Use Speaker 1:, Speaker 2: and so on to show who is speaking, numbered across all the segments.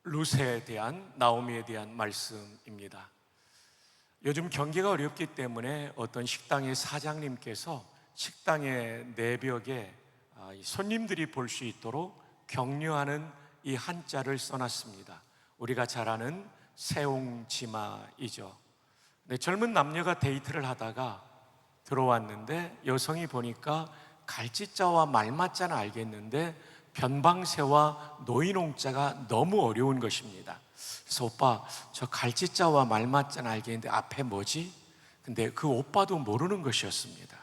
Speaker 1: 룻에 대한, 나오미에 대한 말씀입니다. 요즘 경기가 어렵기 때문에 어떤 식당의 사장님께서 식당의 내벽에 손님들이 볼 수 있도록 격려하는 이 한자를 써놨습니다. 우리가 잘 아는 세옹지마이죠. 젊은 남녀가 데이트를 하다가 들어왔는데 여성이 보니까 갈지자와 말맞자는 알겠는데 변방새와 노인홍자가 너무 어려운 것입니다. 그래서 오빠, 저 갈지자와 말맞자는 알겠는데 앞에 뭐지? 근데 그 오빠도 모르는 것이었습니다.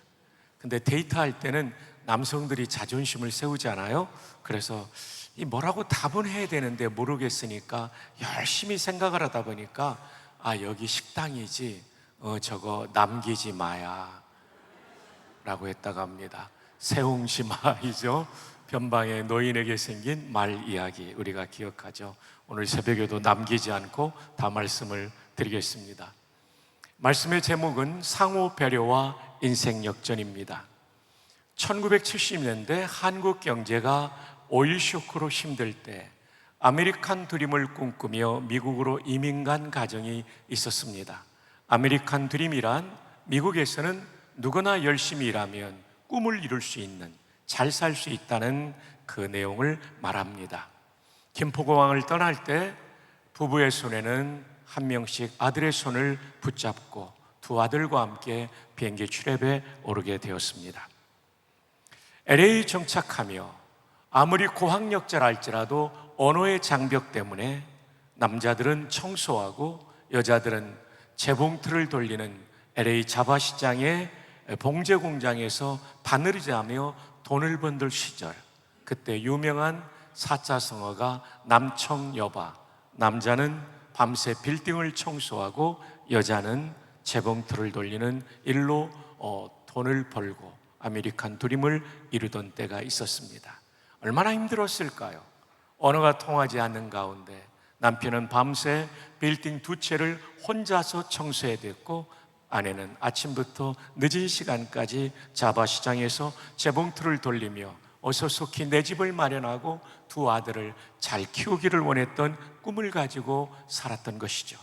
Speaker 1: 근데 데이트할 때는 남성들이 자존심을 세우잖아요. 그래서 이 뭐라고 답은 해야 되는데 모르겠으니까 열심히 생각을 하다 보니까 여기 식당이지, 저거 남기지 마야 라고 했다고 합니다. 세옹지마이죠. 변방의 노인에게 생긴 말 이야기, 우리가 기억하죠. 오늘 새벽에도 남기지 않고 다 말씀을 드리겠습니다. 말씀의 제목은 상호 배려와 인생 역전입니다. 1970년대 한국 경제가 오일 쇼크로 힘들 때 아메리칸 드림을 꿈꾸며 미국으로 이민 간 가정이 있었습니다. 아메리칸 드림이란 미국에서는 누구나 열심히 일하면 꿈을 이룰 수 있는, 잘 살 수 있다는 그 내용을 말합니다. 김포공항을 떠날 때 부부의 손에는 한 명씩 아들의 손을 붙잡고 두 아들과 함께 비행기 출입에 오르게 되었습니다. LA 정착하며 아무리 고학력자랄지라도 언어의 장벽 때문에 남자들은 청소하고 여자들은 재봉틀을 돌리는 LA 자바시장의 봉제 공장에서 바느질 하며 돈을 번들 시절, 그때 유명한 사자성어가 남청여바, 남자는 밤새 빌딩을 청소하고 여자는 재봉틀을 돌리는 일로 돈을 벌고 아메리칸 드림을 이루던 때가 있었습니다. 얼마나 힘들었을까요? 언어가 통하지 않는 가운데 남편은 밤새 빌딩 두 채를 혼자서 청소해야 됐고, 아내는 아침부터 늦은 시간까지 자바시장에서 재봉틀을 돌리며 어서 속히 내 집을 마련하고 두 아들을 잘 키우기를 원했던 꿈을 가지고 살았던 것이죠.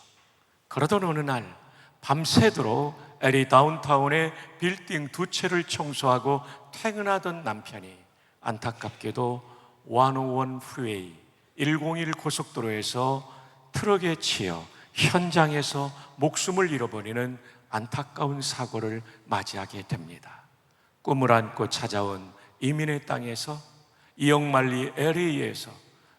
Speaker 1: 그러던 어느 날 밤새도록 LA 다운타운의 빌딩 두 채를 청소하고 퇴근하던 남편이 안타깝게도 101 프리웨이 101 고속도로에서 트럭에 치여 현장에서 목숨을 잃어버리는 안타까운 사고를 맞이하게 됩니다. 꿈을 안고 찾아온 이민의 땅에서 이억만리 LA에서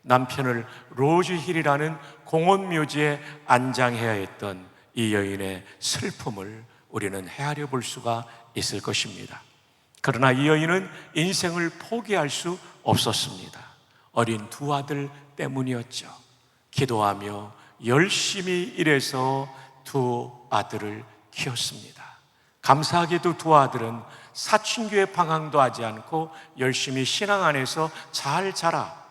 Speaker 1: 남편을 로즈힐이라는 공원묘지에 안장해야 했던 이 여인의 슬픔을 우리는 헤아려 볼 수가 있을 것입니다. 그러나 이 여인은 인생을 포기할 수 없었습니다. 어린 두 아들 때문이었죠. 기도하며 열심히 일해서 두 아들을 키웠습니다. 감사하게도 두 아들은 사춘기에 방황도 하지 않고 열심히 신앙 안에서 잘 자라.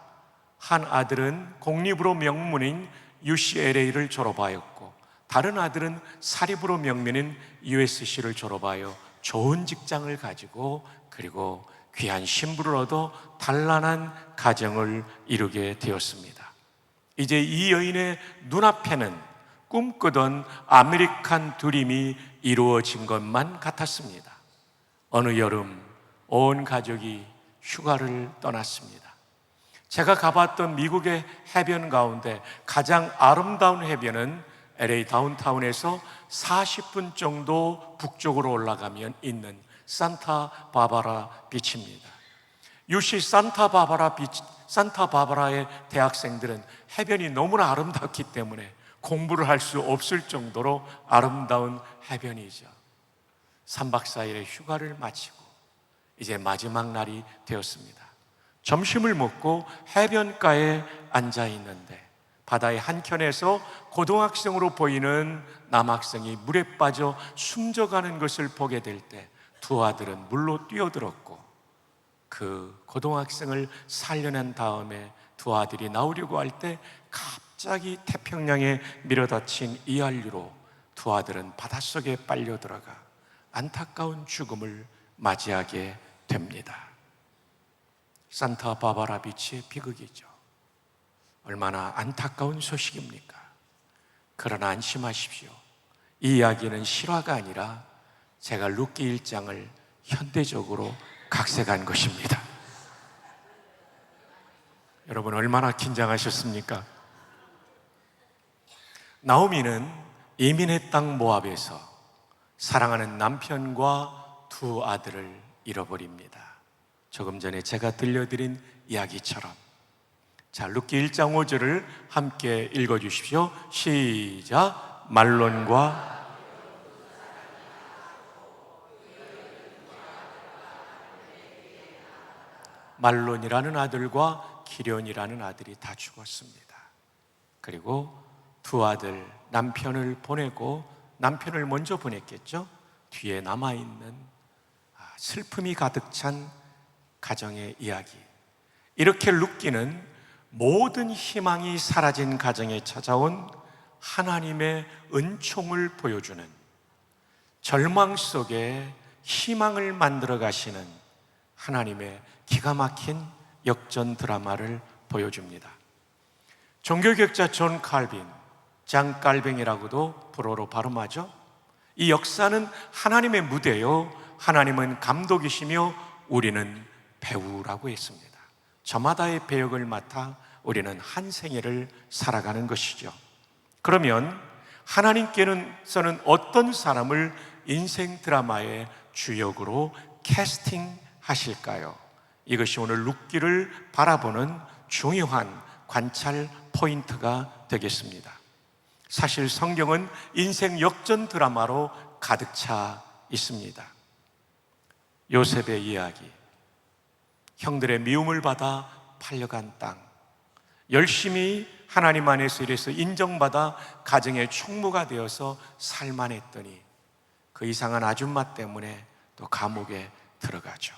Speaker 1: 한 아들은 공립으로 명문인 UCLA를 졸업하였고, 다른 아들은 사립으로 명문인 USC를 졸업하여 좋은 직장을 가지고, 그리고 귀한 신부를 얻어 단란한 가정을 이루게 되었습니다. 이제 이 여인의 눈앞에는 꿈꾸던 아메리칸 드림이 이루어진 것만 같았습니다. 어느 여름 온 가족이 휴가를 떠났습니다. 제가 가봤던 미국의 해변 가운데 가장 아름다운 해변은 LA 다운타운에서 40분 정도 북쪽으로 올라가면 있는 산타바바라 비치입니다. UC 산타바바라의 대학생들은 해변이 너무나 아름답기 때문에 공부를 할 수 없을 정도로 아름다운 해변이죠. 3박 4일의 휴가를 마치고 이제 마지막 날이 되었습니다. 점심을 먹고 해변가에 앉아 있는데 바다의 한켠에서 고등학생으로 보이는 남학생이 물에 빠져 숨져가는 것을 보게 될 때 두 아들은 물로 뛰어들었고, 그 고등학생을 살려낸 다음에 두 아들이 나오려고 할 때 갑자기 태평양에 밀어닥친 이한류로 두 아들은 바닷속에 빨려 들어가 안타까운 죽음을 맞이하게 됩니다. 산타바바라 비치의 비극이죠. 얼마나 안타까운 소식입니까? 그러나 안심하십시오. 이 이야기는 실화가 아니라 제가 룻기 1장을 현대적으로 각색한 것입니다. 여러분 얼마나 긴장하셨습니까? 나오미는 이민의 땅 모압에서 사랑하는 남편과 두 아들을 잃어버립니다. 조금 전에 제가 들려드린 이야기처럼. 자, 룻기 1장 5절을 함께 읽어주십시오. 시작. 말론이라는 아들과 기련이라는 아들이 다 죽었습니다. 그리고 두 아들 남편을 보내고, 남편을 먼저 보냈겠죠. 뒤에 남아있는 슬픔이 가득 찬 가정의 이야기. 이렇게 룻기는 모든 희망이 사라진 가정에 찾아온 하나님의 은총을 보여주는, 절망 속에 희망을 만들어 가시는 하나님의 기가 막힌 역전 드라마를 보여줍니다. 종교개혁자 존 칼빈, 장 칼뱅이라고도 불어로 발음하죠. 이 역사는 하나님의 무대요, 하나님은 감독이시며 우리는 배우라고 했습니다. 저마다의 배역을 맡아 우리는 한 생애를 살아가는 것이죠. 그러면 하나님께서는 어떤 사람을 인생 드라마의 주역으로 캐스팅하실까요? 이것이 오늘 룻기를 바라보는 중요한 관찰 포인트가 되겠습니다. 사실 성경은 인생 역전 드라마로 가득 차 있습니다. 요셉의 이야기, 형들의 미움을 받아 팔려간 땅, 열심히 하나님 안에서 일해서 인정받아 가정의 총무가 되어서 살만했더니 그 이상한 아줌마 때문에 또 감옥에 들어가죠.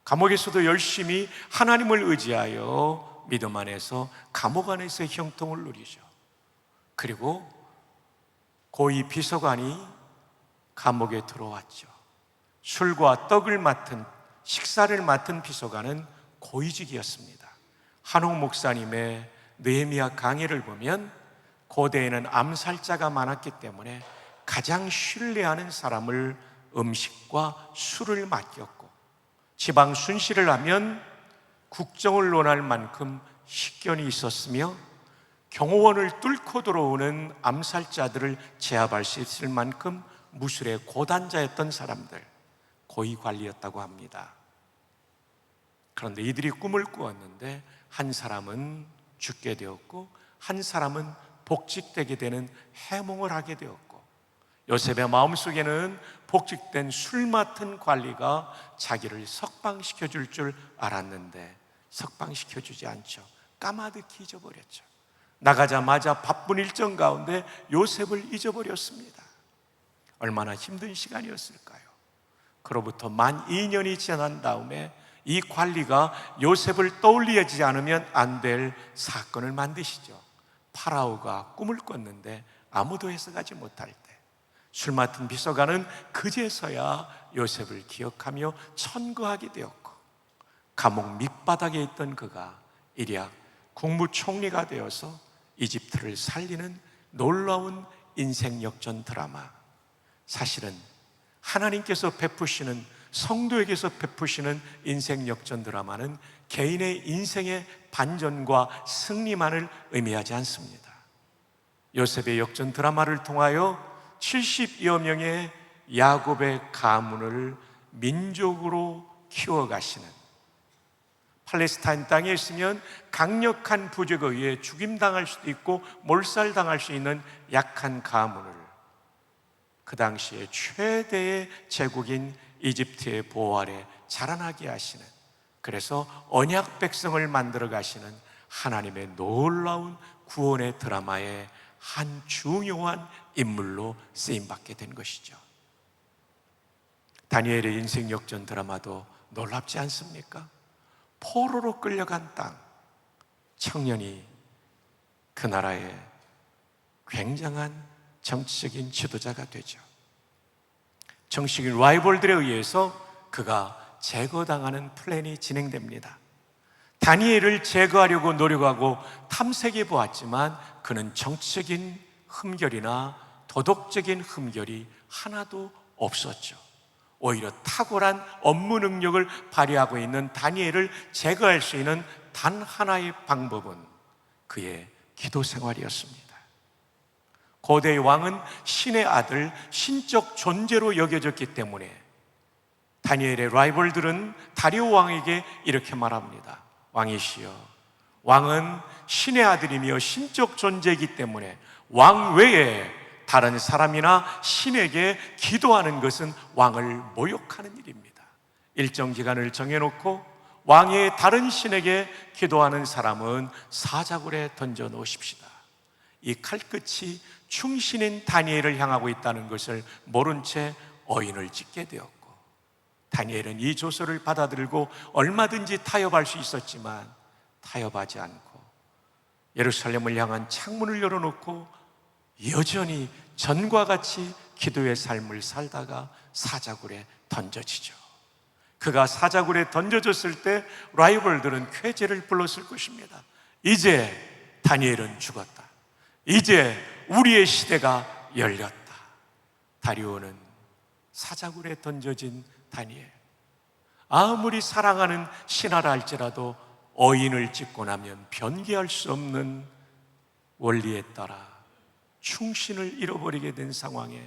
Speaker 1: 감옥에서도 열심히 하나님을 의지하여 믿음 안에서 감옥 안에서 형통을 누리죠. 그리고 고위 비서관이 감옥에 들어왔죠. 술과 떡을 맡은, 식사를 맡은 비서관은 고위직이었습니다. 한옥 목사님의 느헤미야 강해를 보면 고대에는 암살자가 많았기 때문에 가장 신뢰하는 사람을 음식과 술을 맡겼고, 지방 순시를 하면 국정을 논할 만큼 식견이 있었으며 경호원을 뚫고 들어오는 암살자들을 제압할 수 있을 만큼 무술의 고단자였던 사람들, 고위관리였다고 합니다. 그런데 이들이 꿈을 꾸었는데 한 사람은 죽게 되었고 한 사람은 복직되게 되는 해몽을 하게 되었고, 요셉의 마음속에는 복직된 술 맡은 관리가 자기를 석방시켜줄 줄 알았는데 석방시켜주지 않죠. 까마득히 잊어버렸죠. 나가자마자 바쁜 일정 가운데 요셉을 잊어버렸습니다. 얼마나 힘든 시간이었을까요? 그로부터 만 2년이 지난 다음에 이 관리가 요셉을 떠올리지 않으면 안 될 사건을 만드시죠. 파라오가 꿈을 꿨는데 아무도 해석하지 못할 때 술 맡은 비서관은 그제서야 요셉을 기억하며 천거하게 되었고, 감옥 밑바닥에 있던 그가 일약 국무총리가 되어서 이집트를 살리는 놀라운 인생 역전 드라마. 사실은 하나님께서 베푸시는, 성도에게서 베푸시는 인생 역전 드라마는 개인의 인생의 반전과 승리만을 의미하지 않습니다. 요셉의 역전 드라마를 통하여 70여 명의 야곱의 가문을 민족으로 키워가시는, 팔레스타인 땅에 있으면 강력한 부족에 의해 죽임당할 수도 있고 몰살당할 수 있는 약한 가문을 그 당시에 최대의 제국인 이집트의 보호 아래 자라나게 하시는, 그래서 언약 백성을 만들어 가시는 하나님의 놀라운 구원의 드라마의 한 중요한 인물로 쓰임받게 된 것이죠. 다니엘의 인생 역전 드라마도 놀랍지 않습니까? 포로로 끌려간 땅, 청년이 그 나라의 굉장한 정치적인 지도자가 되죠. 정치적인 라이벌들에 의해서 그가 제거당하는 플랜이 진행됩니다. 다니엘을 제거하려고 노력하고 탐색해 보았지만 그는 정치적인 흠결이나 도덕적인 흠결이 하나도 없었죠. 오히려 탁월한 업무 능력을 발휘하고 있는 다니엘을 제거할 수 있는 단 하나의 방법은 그의 기도 생활이었습니다. 고대의 왕은 신의 아들, 신적 존재로 여겨졌기 때문에 다니엘의 라이벌들은 다리오 왕에게 이렇게 말합니다. 왕이시여, 왕은 신의 아들이며 신적 존재이기 때문에 왕 외에 다른 사람이나 신에게 기도하는 것은 왕을 모욕하는 일입니다. 일정 기간을 정해놓고 왕의 다른 신에게 기도하는 사람은 사자굴에 던져 놓으십시다. 이 칼끝이 충신인 다니엘을 향하고 있다는 것을 모른 채 어인을 찍게 되었고, 다니엘은 이 조서를 받아들고 얼마든지 타협할 수 있었지만 타협하지 않고 예루살렘을 향한 창문을 열어놓고 여전히 전과 같이 기도의 삶을 살다가 사자굴에 던져지죠. 그가 사자굴에 던져졌을 때 라이벌들은 쾌재를 불렀을 것입니다. 이제 다니엘은 죽었다. 이제 우리의 시대가 열렸다. 다리오는 사자굴에 던져진 다니엘, 아무리 사랑하는 신하라 할지라도 어인을 찍고 나면 변개할 수 없는 원리에 따라 충신을 잃어버리게 된 상황에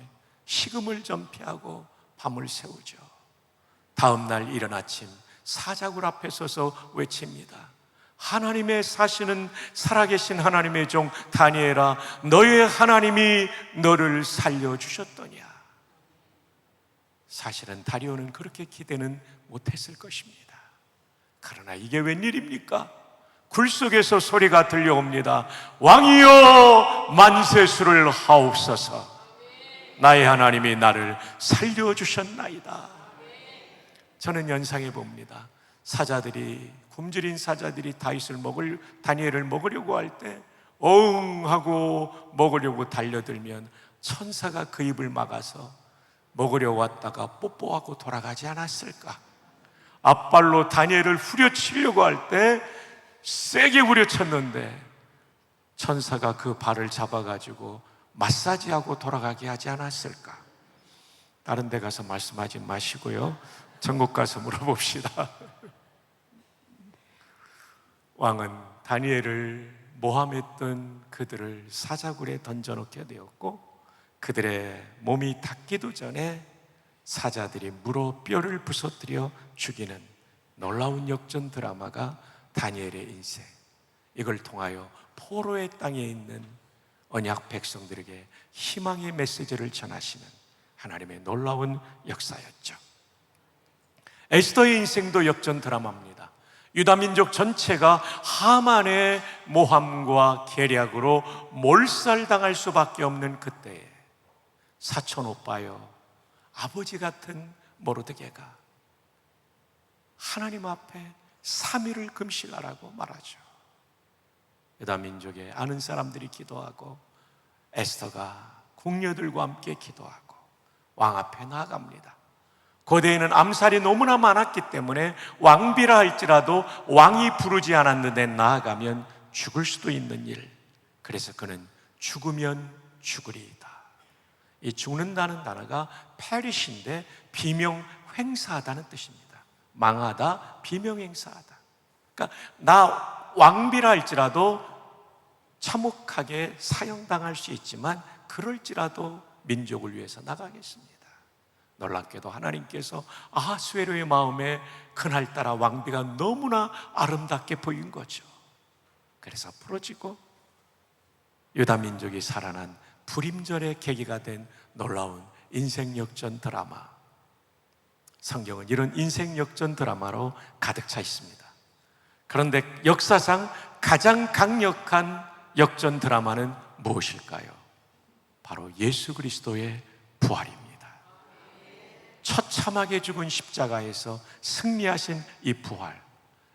Speaker 1: 식음을 전폐하고 밤을 새우죠. 다음 날 이른 아침 사자굴 앞에 서서 외칩니다. 하나님의 사시는 살아계신 하나님의 종 다니엘아, 너의 하나님이 너를 살려주셨더냐. 사실은 다리오는 그렇게 기대는 못했을 것입니다. 그러나 이게 웬일입니까? 굴 속에서 소리가 들려옵니다. 왕이여, 만세수를 하옵소서. 나의 하나님이 나를 살려주셨나이다. 저는 연상해 봅니다. 사자들이, 굶주린 사자들이 다니엘을 먹으려고 할 때 어흥 하고 먹으려고 달려들면 천사가 그 입을 막아서 먹으려 왔다가 뽀뽀하고 돌아가지 않았을까? 앞발로 다니엘을 후려치려고 할 때 세게 후려쳤는데 천사가 그 발을 잡아가지고 마사지하고 돌아가게 하지 않았을까? 다른 데 가서 말씀하지 마시고요, 천국 가서 물어봅시다. 왕은 다니엘을 모함했던 그들을 사자굴에 던져놓게 되었고, 그들의 몸이 닿기도 전에 사자들이 물어 뼈를 부서뜨려 죽이는 놀라운 역전 드라마가 다니엘의 인생, 이걸 통하여 포로의 땅에 있는 언약 백성들에게 희망의 메시지를 전하시는 하나님의 놀라운 역사였죠. 에스더의 인생도 역전 드라마입니다. 유다민족 전체가 하만의 모함과 계략으로 몰살당할 수밖에 없는 그때에 사촌 오빠요, 아버지 같은 모르드게가 하나님 앞에 3일을 금식하라고 말하죠. 유다민족의 아는 사람들이 기도하고 에스더가 궁녀들과 함께 기도하고 왕 앞에 나아갑니다. 고대에는 암살이 너무나 많았기 때문에 왕비라 할지라도 왕이 부르지 않았는데 나아가면 죽을 수도 있는 일, 그래서 그는 죽으면 죽으리이다. 이 죽는다는 단어가 페리시인데 비명횡사하다는 뜻입니다. 망하다, 비명행사하다. 그러니까 나 왕비라 할지라도 참혹하게 사형당할 수 있지만 그럴지라도 민족을 위해서 나가겠습니다. 놀랍게도 하나님께서 아하수에로의 마음에 그날따라 왕비가 너무나 아름답게 보인 거죠. 그래서 부러지고 유다 민족이 살아난 불임절의 계기가 된 놀라운 인생 역전 드라마. 성경은 이런 인생 역전 드라마로 가득 차 있습니다. 그런데 역사상 가장 강력한 역전 드라마는 무엇일까요? 바로 예수 그리스도의 부활입니다. 처참하게 죽은 십자가에서 승리하신 이 부활,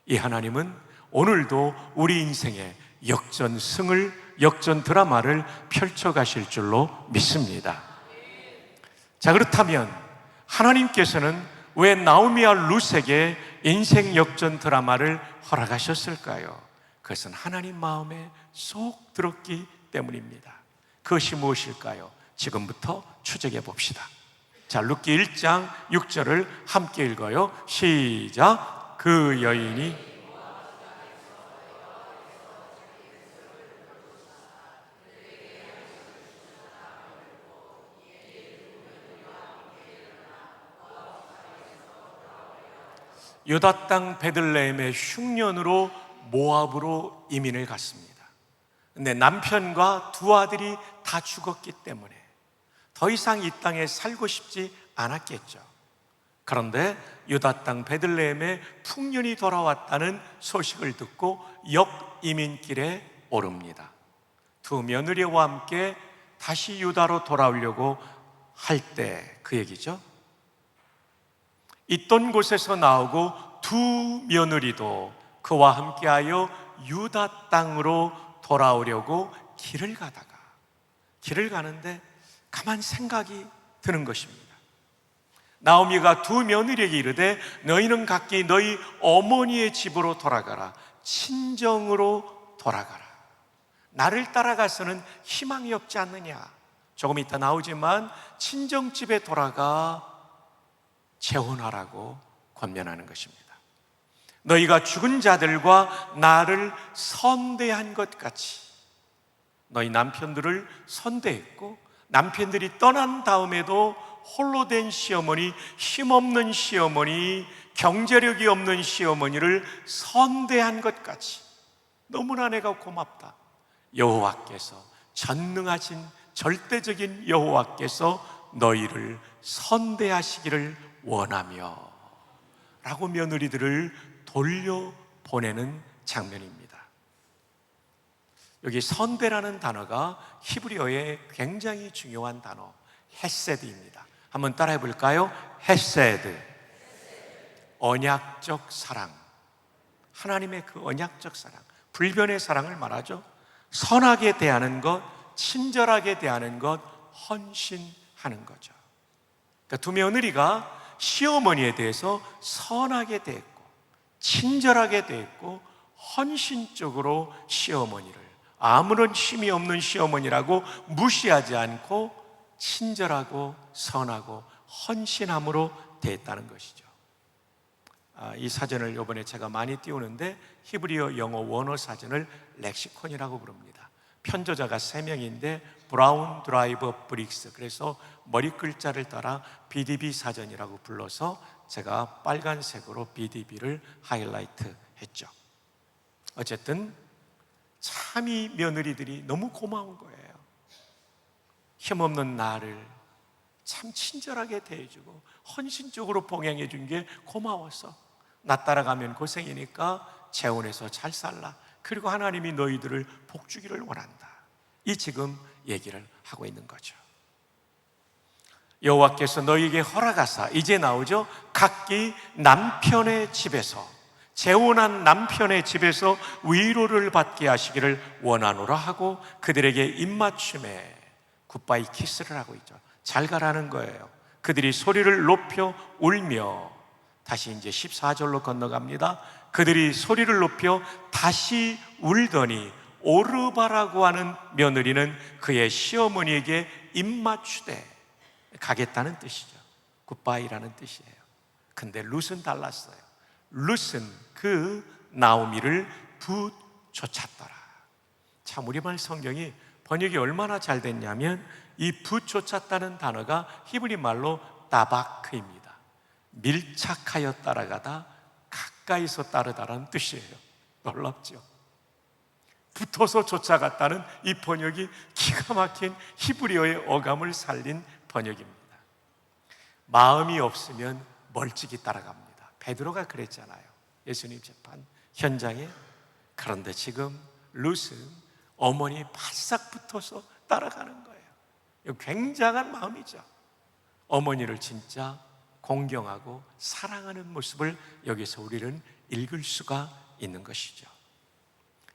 Speaker 1: 이 하나님은 오늘도 우리 인생의 역전승을, 역전 드라마를 펼쳐가실 줄로 믿습니다. 자, 그렇다면 하나님께서는 왜 나오미와 룻에게 인생 역전 드라마를 허락하셨을까요? 그것은 하나님 마음에 쏙 들었기 때문입니다. 그것이 무엇일까요? 지금부터 추적해 봅시다. 자, 룻기 1장 6절을 함께 읽어요. 시작. 그 여인이 유다 땅 베들레헴의 흉년으로 모압으로 이민을 갔습니다. 근데 남편과 두 아들이 다 죽었기 때문에 더 이상 이 땅에 살고 싶지 않았겠죠. 그런데 유다 땅 베들레헴에 풍년이 돌아왔다는 소식을 듣고 역이민길에 오릅니다. 두 며느리와 함께 다시 유다로 돌아오려고 할 때 그 얘기죠. 있던 곳에서 나오고 두 며느리도 그와 함께하여 유다 땅으로 돌아오려고 길을 가는데 가만 생각이 드는 것입니다. 나오미가 두 며느리에게 이르되 너희는 각기 너희 어머니의 집으로 돌아가라. 친정으로 돌아가라. 나를 따라가서는 희망이 없지 않느냐. 조금 이따 나오지만 친정집에 돌아가 재혼하라고 권면하는 것입니다. 너희가 죽은 자들과 나를 선대한 것 같이 너희 남편들을 선대했고 남편들이 떠난 다음에도 홀로 된 시어머니, 힘없는 시어머니, 경제력이 없는 시어머니를 선대한 것 같이 너무나 내가 고맙다. 여호와께서 전능하신 절대적인 여호와께서 너희를 선대하시기를 원하며 라고 며느리들을 돌려보내는 장면입니다. 여기 선대라는 단어가 히브리어의 굉장히 중요한 단어 헤세드입니다. 한번 따라해 볼까요? 헤세드, 언약적 사랑, 하나님의 그 언약적 사랑, 불변의 사랑을 말하죠. 선하게 대하는 것, 친절하게 대하는 것, 헌신하는 거죠. 그러니까 두 며느리가 시어머니에 대해서 선하게 대했고 친절하게 대했고 헌신적으로 시어머니를 아무런 힘이 없는 시어머니라고 무시하지 않고 친절하고 선하고 헌신함으로 대했다는 것이죠. 이 사전을 이번에 제가 많이 띄우는데 히브리어 영어 원어 사전을 렉시콘이라고 부릅니다. 편저자가 3명인데 브라운 드라이버 브릭스, 그래서 머리 글자를 따라 BDB 사전이라고 불러서 제가 빨간색으로 BDB를 하이라이트 했죠. 어쨌든 참 이 며느리들이 너무 고마운 거예요. 힘없는 나를 참 친절하게 대해주고 헌신적으로 봉양해 준 게 고마워서 나 따라가면 고생이니까 재혼해서 잘 살라. 그리고 하나님이 너희들을 복주기를 원한다. 이 지금 얘기를 하고 있는 거죠. 여호와께서 너희에게 허락하사, 이제 나오죠. 각기 남편의 집에서, 재혼한 남편의 집에서 위로를 받게 하시기를 원하노라 하고 그들에게 입맞춤에 굿바이 키스를 하고 있죠. 잘 가라는 거예요. 그들이 소리를 높여 울며, 다시 이제 14절로 건너갑니다. 그들이 소리를 높여 다시 울더니 오르바라고 하는 며느리는 그의 시어머니에게 입맞추되, 가겠다는 뜻이죠. 굿바이라는 뜻이에요. 근데 룻은 달랐어요. 룻은 그 나오미를 붓쫓았더라. 참 우리말 성경이 번역이 얼마나 잘 됐냐면 이 붓쫓았다는 단어가 히브리 말로 따바크입니다. 밀착하여 따라가다, 가까이서 따르다라는 뜻이에요. 놀랍죠? 붙어서 쫓아갔다는 이 번역이 기가 막힌 히브리어의 어감을 살린 번역입니다. 마음이 없으면 멀찍이 따라갑니다. 베드로가 그랬잖아요. 예수님 재판 현장에. 그런데 지금 룻은 어머니 바싹 붙어서 따라가는 거예요. 이거 굉장한 마음이죠. 어머니를 진짜 공경하고 사랑하는 모습을 여기서 우리는 읽을 수가 있는 것이죠.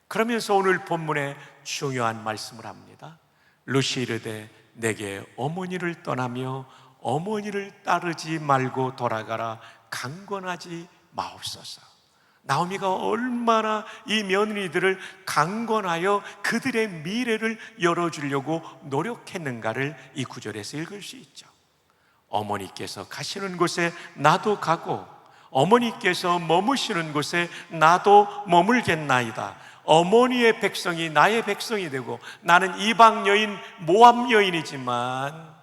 Speaker 1: 그러면서 오늘 본문에 중요한 말씀을 합니다. 룻이 이르되 내게 어머니를 떠나며 어머니를 따르지 말고 돌아가라, 강권하지 마옵소서. 나오미가 얼마나 이 며느리들을 강권하여 그들의 미래를 열어주려고 노력했는가를 이 구절에서 읽을 수 있죠. 어머니께서 가시는 곳에 나도 가고 어머니께서 머무시는 곳에 나도 머물겠나이다. 어머니의 백성이 나의 백성이 되고, 나는 이방 여인 모압 여인이지만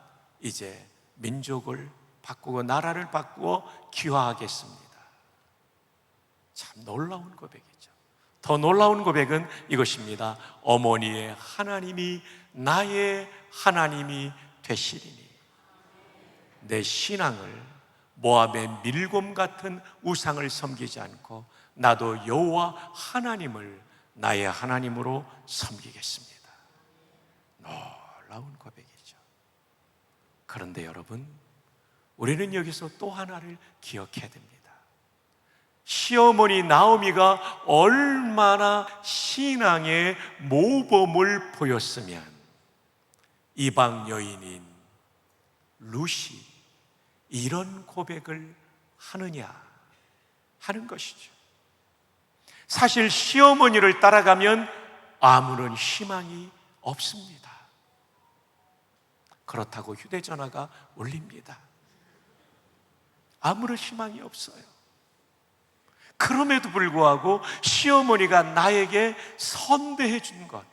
Speaker 1: 이제 민족을 바꾸고 나라를 바꾸어 귀화하겠습니다. 참 놀라운 고백이죠. 더 놀라운 고백은 이것입니다. 어머니의 하나님이 나의 하나님이 되시리니. 내 신앙을 모압의 밀곰 같은 우상을 섬기지 않고 나도 여호와 하나님을 나의 하나님으로 섬기겠습니다. 놀라운 고백이죠. 그런데 여러분, 우리는 여기서 또 하나를 기억해야 됩니다. 시어머니 나오미가 얼마나 신앙의 모범을 보였으면 이방 여인인 룻이 이런 고백을 하느냐 하는 것이죠. 사실 시어머니를 따라가면 아무런 희망이 없습니다. 그렇다고 휴대전화가 울립니다. 아무런 희망이 없어요. 그럼에도 불구하고 시어머니가 나에게 선대해 준 것,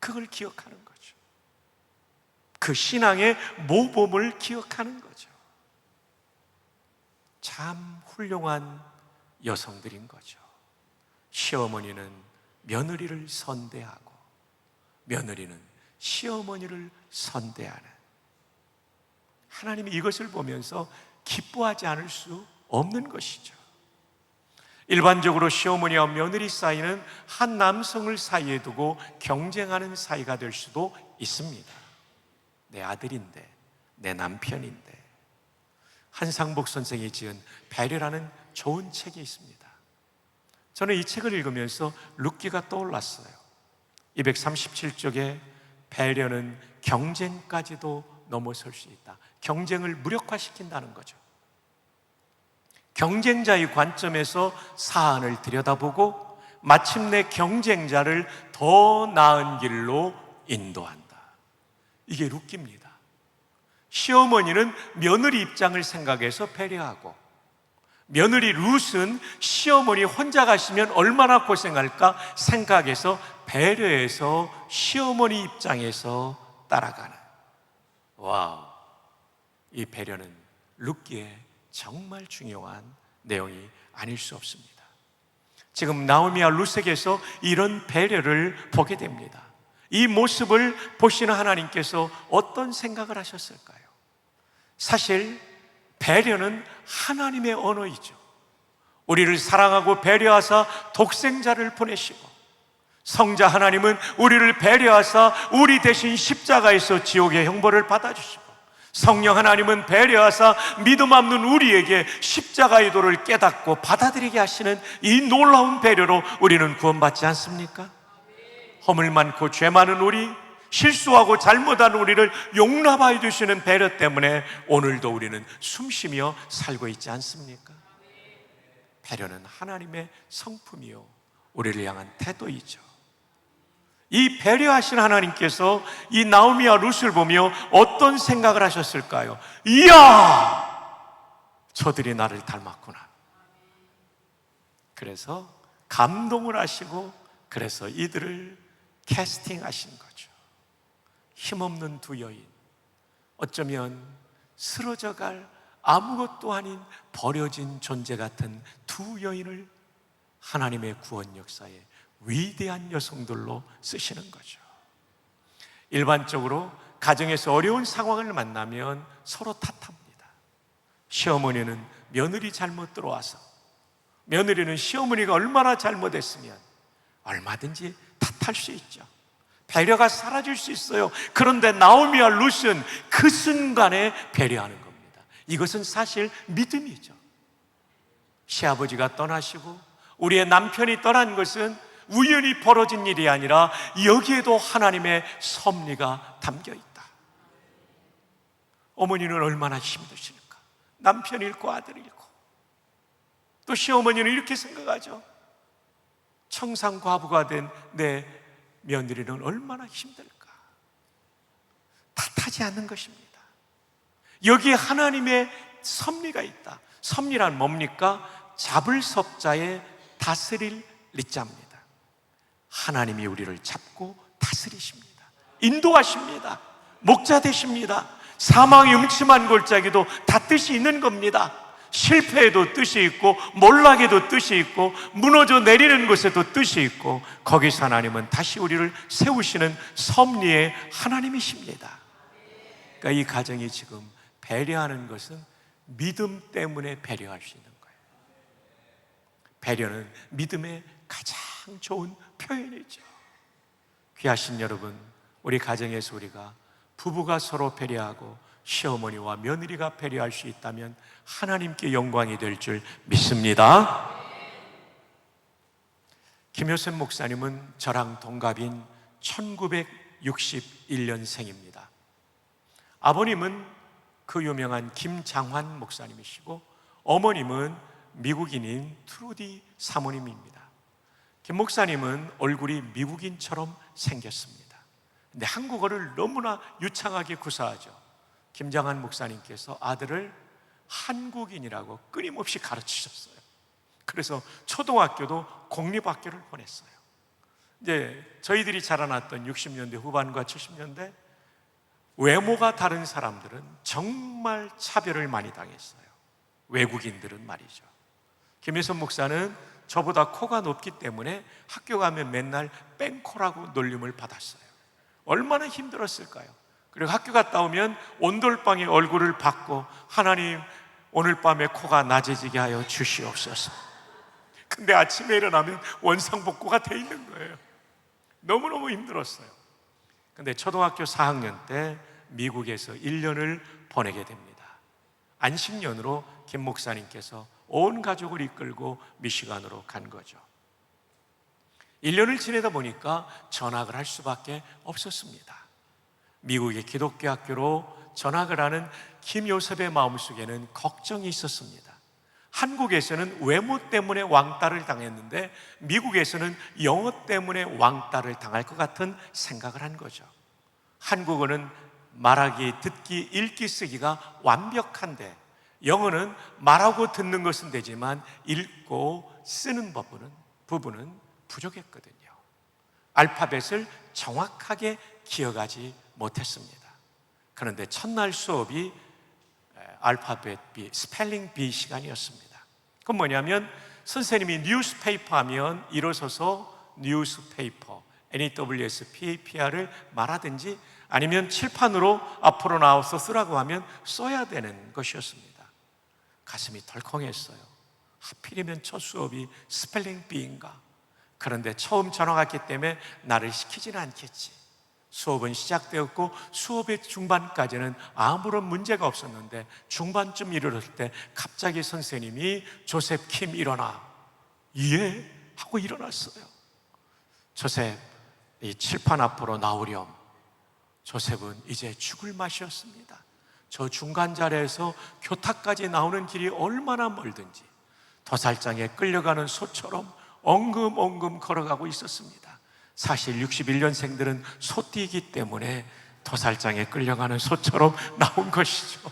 Speaker 1: 그걸 기억하는 거죠. 그 신앙의 모범을 기억하는 거죠. 참 훌륭한 여성들인 거죠. 시어머니는 며느리를 선대하고 며느리는 시어머니를 선대하는, 하나님이 이것을 보면서 기뻐하지 않을 수 없는 것이죠. 일반적으로 시어머니와 며느리 사이는 한 남성을 사이에 두고 경쟁하는 사이가 될 수도 있습니다. 내 아들인데, 내 남편인데. 한상복 선생이 지은 배려라는 좋은 책이 있습니다. 저는 이 책을 읽으면서 룻기가 떠올랐어요. 237쪽에 배려는 경쟁까지도 넘어설 수 있다. 경쟁을 무력화시킨다는 거죠. 경쟁자의 관점에서 사안을 들여다보고 마침내 경쟁자를 더 나은 길로 인도한다. 이게 룻기입니다. 시어머니는 며느리 입장을 생각해서 배려하고, 며느리 룻은 시어머니 혼자 가시면 얼마나 고생할까 생각해서 배려해서 시어머니 입장에서 따라가는, 와우, 이 배려는 룻기에 정말 중요한 내용이 아닐 수 없습니다. 지금 나오미와 룻에게서 이런 배려를 보게 됩니다. 이 모습을 보시는 하나님께서 어떤 생각을 하셨을까요? 사실 배려는 하나님의 언어이죠. 우리를 사랑하고 배려하사 독생자를 보내시고, 성자 하나님은 우리를 배려하사 우리 대신 십자가에서 지옥의 형벌을 받아주시고, 성령 하나님은 배려하사 믿음 없는 우리에게 십자가의 도를 깨닫고 받아들이게 하시는 이 놀라운 배려로 우리는 구원받지 않습니까? 허물 많고 죄 많은 우리, 실수하고 잘못한 우리를 용납하여 주시는 배려 때문에 오늘도 우리는 숨쉬며 살고 있지 않습니까? 배려는 하나님의 성품이요, 우리를 향한 태도이죠. 이 배려하신 하나님께서 이 나오미와 룻을 보며 어떤 생각을 하셨을까요? 이야! 저들이 나를 닮았구나. 그래서 감동을 하시고, 그래서 이들을 캐스팅하신 거죠. 힘없는 두 여인, 어쩌면 쓰러져갈 아무것도 아닌 버려진 존재 같은 두 여인을 하나님의 구원 역사에 위대한 여성들로 쓰시는 거죠. 일반적으로 가정에서 어려운 상황을 만나면 서로 탓합니다. 시어머니는 며느리 잘못 들어와서, 며느리는 시어머니가 얼마나 잘못했으면 얼마든지 탓할 수 있죠. 배려가 사라질 수 있어요. 그런데 나오미와 룻은 그 순간에 배려하는 겁니다. 이것은 사실 믿음이죠. 시아버지가 떠나시고 우리의 남편이 떠난 것은 우연히 벌어진 일이 아니라 여기에도 하나님의 섭리가 담겨 있다. 어머니는 얼마나 힘드실까? 남편 잃고 아들 잃고. 또 시어머니는 이렇게 생각하죠. 청산과부가 된 내 며느리는 얼마나 힘들까? 탓하지 않는 것입니다. 여기에 하나님의 섭리가 있다. 섭리란 뭡니까? 잡을 섭자에 다스릴 리자입니다. 하나님이 우리를 잡고 다스리십니다. 인도하십니다. 목자 되십니다. 사망의 음침한 골짜기도 다 뜻이 있는 겁니다. 실패에도 뜻이 있고 몰락에도 뜻이 있고 무너져 내리는 곳에도 뜻이 있고, 거기서 하나님은 다시 우리를 세우시는 섭리의 하나님이십니다. 그러니까 이 가정이 지금 배려하는 것은 믿음 때문에 배려할 수 있는 거예요. 배려는 믿음의 가장 좋은 표현이죠. 귀하신 여러분, 우리 가정에서 우리가 부부가 서로 배려하고 시어머니와 며느리가 배려할 수 있다면 하나님께 영광이 될 줄 믿습니다. 김효셉 목사님은 저랑 동갑인 1961년생입니다. 아버님은 그 유명한 김장환 목사님이시고 어머님은 미국인인 트루디 사모님입니다. 김 목사님은 얼굴이 미국인처럼 생겼습니다. 근데 한국어를 너무나 유창하게 구사하죠. 김장환 목사님께서 아들을 한국인이라고 끊임없이 가르치셨어요. 그래서 초등학교도 공립학교를 보냈어요. 이제 저희들이 자라났던 60년대 후반과 70년대, 외모가 다른 사람들은 정말 차별을 많이 당했어요. 외국인들은 말이죠. 김혜선 목사는 저보다 코가 높기 때문에 학교 가면 맨날 뺑코라고 놀림을 받았어요. 얼마나 힘들었을까요? 그리고 학교 갔다 오면 온돌방에 얼굴을 받고, 하나님 오늘 밤에 코가 낮아지게 하여 주시옵소서. 근데 아침에 일어나면 원상복구가 돼 있는 거예요. 너무너무 힘들었어요. 근데 초등학교 4학년 때 미국에서 1년을 보내게 됩니다. 안식년으로 김 목사님께서 온 가족을 이끌고 미시간으로 간 거죠. 1년을 지내다 보니까 전학을 할 수밖에 없었습니다. 미국의 기독교 학교로 전학을 하는 김요셉의 마음속에는 걱정이 있었습니다. 한국에서는 외모 때문에 왕따를 당했는데 미국에서는 영어 때문에 왕따를 당할 것 같은 생각을 한 거죠. 한국어는 말하기, 듣기, 읽기, 쓰기가 완벽한데 영어는 말하고 듣는 것은 되지만 읽고 쓰는 부분은 부족했거든요. 알파벳을 정확하게 기억하지 못했습니다. 그런데 첫날 수업이 알파벳 B, 스펠링 B 시간이었습니다. 그건 뭐냐면 선생님이 뉴스페이퍼 하면 일어서서 뉴스페이퍼, NEWSPAPR을 말하든지 아니면 칠판으로 앞으로 나와서 쓰라고 하면 써야 되는 것이었습니다. 가슴이 덜컹했어요. 하필이면 첫 수업이 스펠링 B인가? 그런데 처음 전화 갔기 때문에 나를 시키지는 않겠지. 수업은 시작되었고 수업의 중반까지는 아무런 문제가 없었는데 중반쯤 이르렀을 때 갑자기 선생님이 조셉 킴 일어나. 예? 하고 일어났어요. 조셉, 이 칠판 앞으로 나오렴. 조셉은 이제 죽을 맛이었습니다. 저 중간 자리에서 교탁까지 나오는 길이 얼마나 멀든지 도살장에 끌려가는 소처럼 엉금엉금 걸어가고 있었습니다. 사실 61년생들은 소띠이기 때문에 도살장에 끌려가는 소처럼 나온 것이죠.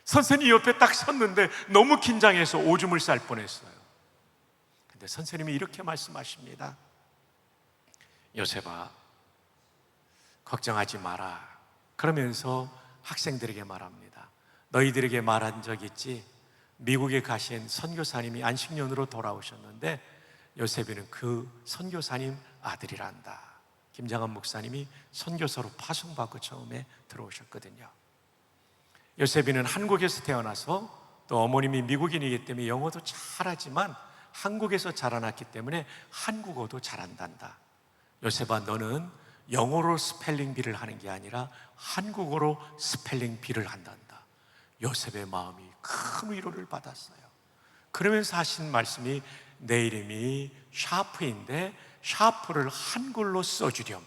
Speaker 1: 선생님이 옆에 딱 섰는데 너무 긴장해서 오줌을 쌀 뻔했어요. 근데 선생님이 이렇게 말씀하십니다. 요셉아, 걱정하지 마라. 그러면서 학생들에게 말합니다. 너희들에게 말한 적 있지? 미국에 가신 선교사님이 안식년으로 돌아오셨는데 요셉이는 그 선교사님 아들이란다. 김장한 목사님이 선교사로 파송받고 처음에 들어오셨거든요. 요셉이는 한국에서 태어나서 또 어머님이 미국인이기 때문에 영어도 잘하지만 한국에서 자라났기 때문에 한국어도 잘한단다. 요셉아, 너는 영어로 스펠링 비를 하는 게 아니라 한국어로 스펠링 비를 한단다. 요셉의 마음이 큰 위로를 받았어요. 그러면서 하신 말씀이 내 이름이 샤프인데 샤프를 한글로 써주렴.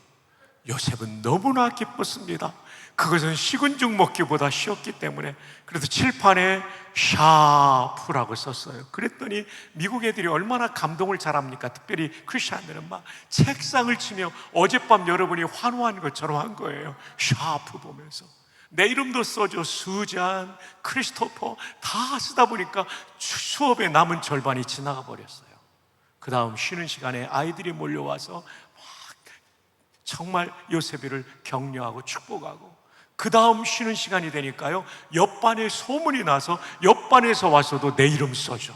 Speaker 1: 요셉은 너무나 기뻤습니다. 그것은 식은 죽 먹기보다 쉬웠기 때문에. 그래서 칠판에 샤프라고 썼어요. 그랬더니 미국 애들이 얼마나 감동을 잘합니까? 특별히 크리스찬들은 막 책상을 치며 어젯밤 여러분이 환호한 것처럼 한 거예요. 샤프 보면서. 내 이름도 써줘. 수잔, 크리스토퍼 다 쓰다 보니까 수업의 남은 절반이 지나가 버렸어요. 그 다음 쉬는 시간에 아이들이 몰려와서 막 정말 요셉이를 격려하고 축복하고, 그 다음 쉬는 시간이 되니까요, 옆반에 소문이 나서 옆반에서 와서도 내 이름 써줘.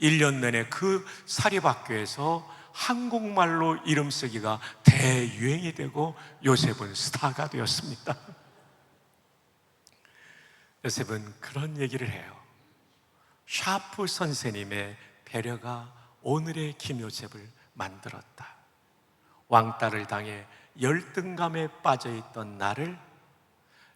Speaker 1: 1년 내내 그 사립학교에서 한국말로 이름 쓰기가 대유행이 되고 요셉은 스타가 되었습니다. 요셉은 그런 얘기를 해요. 샤프 선생님의 배려가 오늘의 김요셉을 만들었다. 왕따를 당해 열등감에 빠져있던 나를,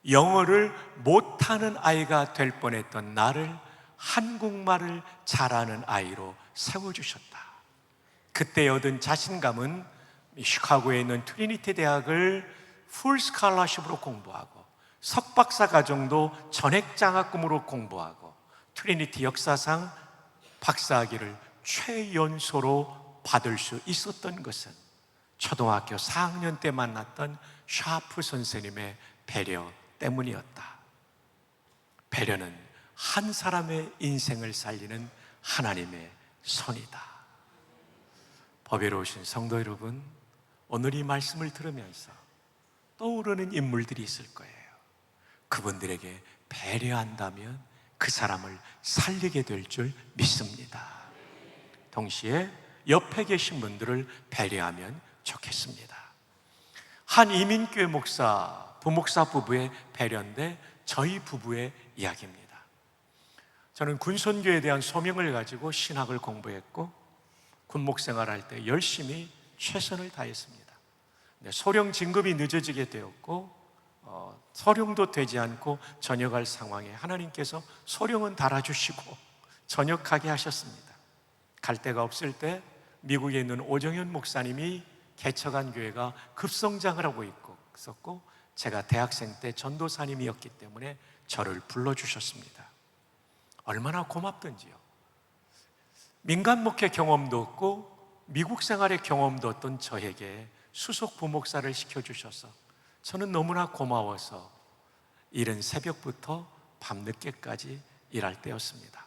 Speaker 1: 영어를 못하는 아이가 될 뻔했던 나를 한국말을 잘하는 아이로 세워주셨다. 그때 얻은 자신감은 시카고에 있는 트리니티 대학을 풀 스칼라십으로 공부하고 석박사 과정도 전액장학금으로 공부하고 트리니티 역사상 박사학위를 최연소로 받을 수 있었던 것은 초등학교 4학년 때 만났던 샤프 선생님의 배려 때문이었다. 배려는 한 사람의 인생을 살리는 하나님의 손이다. 법외로우신 성도 여러분, 오늘 이 말씀을 들으면서 떠오르는 인물들이 있을 거예요. 그분들에게 배려한다면 그 사람을 살리게 될 줄 믿습니다. 동시에 옆에 계신 분들을 배려하면 좋겠습니다. 한 이민교회 목사, 부목사 부부의 배려인데 저희 부부의 이야기입니다. 저는 군선교에 대한 소명을 가지고 신학을 공부했고 군목 생활할 때 열심히 최선을 다했습니다. 소령 진급이 늦어지게 되었고 소령도 되지 않고 전역할 상황에 하나님께서 소령은 달아주시고 전역하게 하셨습니다. 갈 데가 없을 때 미국에 있는 오정현 목사님이 개척한 교회가 급성장을 하고 있었고 제가 대학생 때 전도사님이었기 때문에 저를 불러주셨습니다. 얼마나 고맙던지요. 민간 목회 경험도 없고 미국 생활의 경험도 없던 저에게 수석 부목사를 시켜주셔서 저는 너무나 고마워서 이른 새벽부터 밤늦게까지 일할 때였습니다.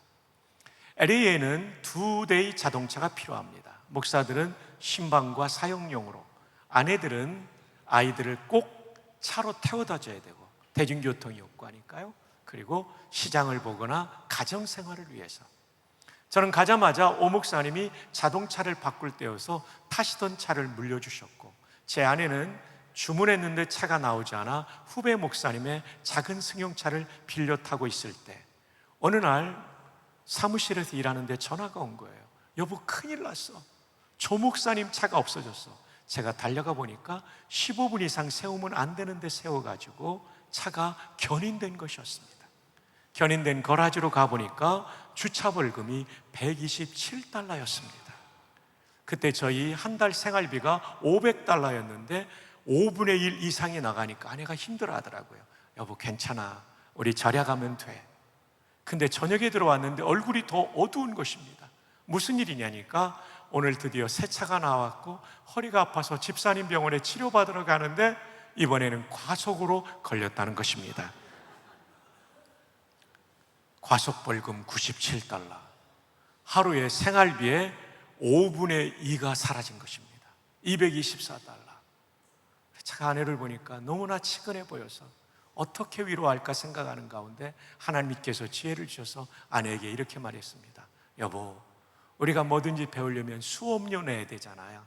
Speaker 1: LA에는 2대의 자동차가 필요합니다. 목사들은 신방과 사용용으로, 아내들은 아이들을 꼭 차로 태워다 줘야 되고 대중교통이 없고 하니까요. 그리고 시장을 보거나 가정생활을 위해서. 저는 가자마자 오 목사님이 자동차를 바꿀 때여서 타시던 차를 물려주셨고, 제 아내는 주문했는데 차가 나오지 않아 후배 목사님의 작은 승용차를 빌려 타고 있을 때 어느 날 사무실에서 일하는데 전화가 온 거예요. 여보, 큰일 났어. 조 목사님 차가 없어졌어. 제가 달려가 보니까 15분 이상 세우면 안 되는데 세워가지고 차가 견인된 것이었습니다. 견인된 거라지로 가보니까 주차 벌금이 $127였습니다. 그때 저희 한 달 생활비가 $500였는데 5분의 1 이상이 나가니까 아내가 힘들어 하더라고요. 여보, 괜찮아. 우리 절약하면 돼. 근데 저녁에 들어왔는데 얼굴이 더 어두운 것입니다. 무슨 일이냐니까 오늘 드디어 새 차가 나왔고 허리가 아파서 집사님 병원에 치료받으러 가는데 이번에는 과속으로 걸렸다는 것입니다. 과속벌금 $97. 하루에 생활비의 5분의 2가 사라진 것입니다. $224. 제가 아내를 보니까 너무나 치근해 보여서 어떻게 위로할까 생각하는 가운데 하나님께서 지혜를 주셔서 아내에게 이렇게 말했습니다. 여보, 우리가 뭐든지 배우려면 수업료 내야 되잖아요.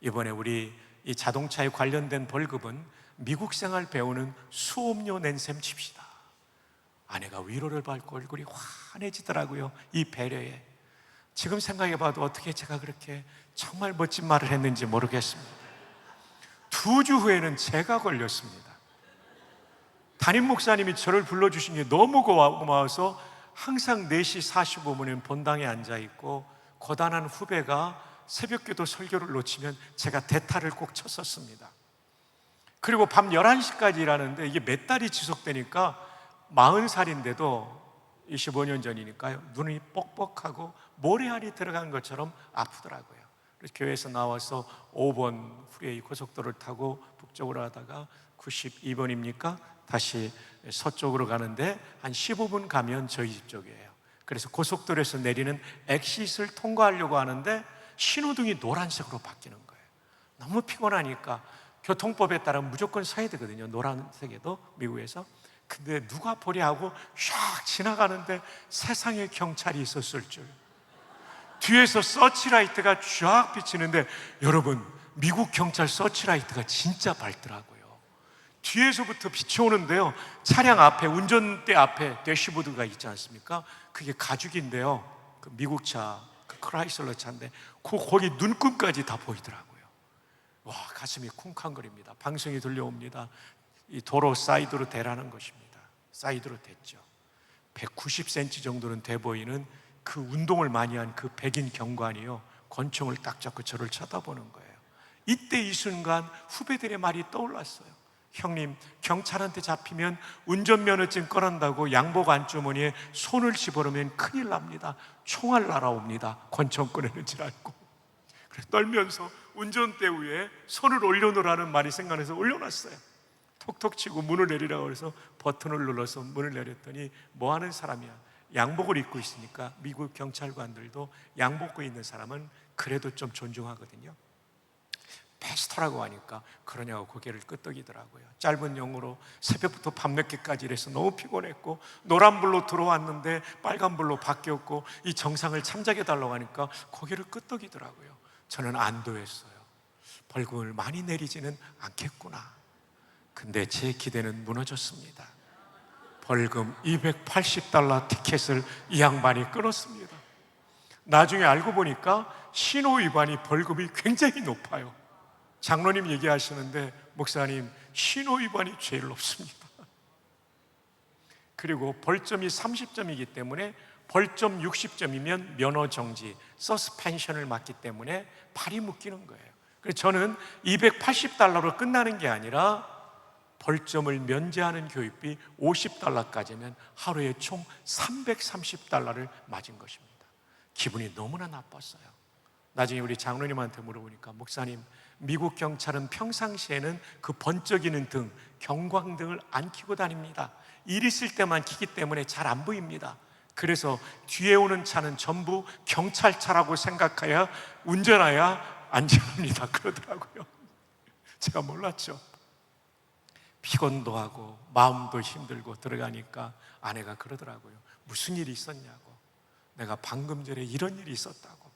Speaker 1: 이번에 우리 이 자동차에 관련된 벌금은 미국 생활 배우는 수업료 낸 셈 칩시다. 아내가 위로를 받고 얼굴이 환해지더라고요. 이 배려에. 지금 생각해봐도 어떻게 제가 그렇게 정말 멋진 말을 했는지 모르겠습니다. 2주 후에는 제가 걸렸습니다. 담임 목사님이 저를 불러주신 게 너무 고마워서 항상 4시 45분엔 본당에 앉아있고 고단한 후배가 새벽기도 설교를 놓치면 제가 대타를 꼭 쳤었습니다. 그리고 밤 11시까지 일하는데 이게 몇 달이 지속되니까 40살인데도 25년 전이니까요, 눈이 뻑뻑하고 모래알이 들어간 것처럼 아프더라고요. 그래서 교회에서 나와서 5번 프리웨이 고속도로를 타고 북쪽으로 하다가 92번입니까? 다시 서쪽으로 가는데 한 15분 가면 저희 집 쪽이에요. 그래서 고속도로에서 내리는 엑싯을 통과하려고 하는데 신호등이 노란색으로 바뀌는 거예요. 너무 피곤하니까 교통법에 따라 무조건 서야 되거든요, 노란색에도, 미국에서. 근데 누가 보려 하고 샥 지나가는데 세상에 경찰이 있었을 줄. 뒤에서 서치라이트가 쫙 비치는데, 여러분, 미국 경찰 서치라이트가 진짜 밝더라고요. 뒤에서부터 비춰오는데요, 차량 앞에, 운전대 앞에 대시보드가 있지 않습니까? 그게 가죽인데요, 그 미국 차, 그 크라이슬러 차인데 거기 눈금까지 다 보이더라고요. 와, 가슴이 쿵쾅거립니다. 방송이 들려옵니다. 이 도로 사이드로 대라는 것입니다. 사이드로 됐죠. 190cm 정도는 돼 보이는 그 운동을 많이 한 그 백인 경관이요, 권총을 딱 잡고 저를 쳐다보는 거예요. 이때 이 순간 후배들의 말이 떠올랐어요. 형님, 경찰한테 잡히면 운전면허증 꺼낸다고 양복 안주머니에 손을 집어넣으면 큰일 납니다. 총알 날아옵니다. 권총 꺼내는 줄 알고. 그래서 떨면서 운전대 위에 손을 올려놓으라는 말이 생각나서 올려놨어요. 톡톡 치고 문을 내리라고 해서 버튼을 눌러서 문을 내렸더니 뭐 하는 사람이야? 양복을 입고 있으니까 미국 경찰관들도 양복 입고 있는 사람은 그래도 좀 존중하거든요. 패스터라고 하니까 그러냐고 고개를 끄덕이더라고요. 짧은 영어로 새벽부터 밤늦게까지 일해서 너무 피곤했고, 노란불로 들어왔는데 빨간불로 바뀌었고, 이 정상을 참작해달라고 하니까 고개를 끄덕이더라고요. 저는 안도했어요. 벌금을 많이 내리지는 않겠구나. 근데 제 기대는 무너졌습니다. 벌금 $280 티켓을 이 양반이 끊었습니다. 나중에 알고 보니까 신호 위반이 벌금이 굉장히 높아요. 장로님 얘기하시는데, 목사님, 신호 위반이 제일 높습니다. 그리고 벌점이 30점이기 때문에 벌점 60점이면 면허 정지, 서스펜션을 맞기 때문에 발이 묶이는 거예요. 그래서 저는 $280로 끝나는 게 아니라 벌점을 면제하는 교육비 $50까지면 하루에 총 $330를 맞은 것입니다. 기분이 너무나 나빴어요. 나중에 우리 장로님한테 물어보니까, 목사님, 미국 경찰은 평상시에는 그 번쩍이는 등, 경광등을 안 켜고 다닙니다. 일 있을 때만 켜기 때문에 잘 안 보입니다. 그래서 뒤에 오는 차는 전부 경찰차라고 생각해야 운전해야 안전합니다, 그러더라고요. 제가 몰랐죠. 피곤도 하고 마음도 힘들고 들어가니까 아내가 그러더라고요. 무슨 일이 있었냐고. 내가 방금 전에 이런 일이 있었다고.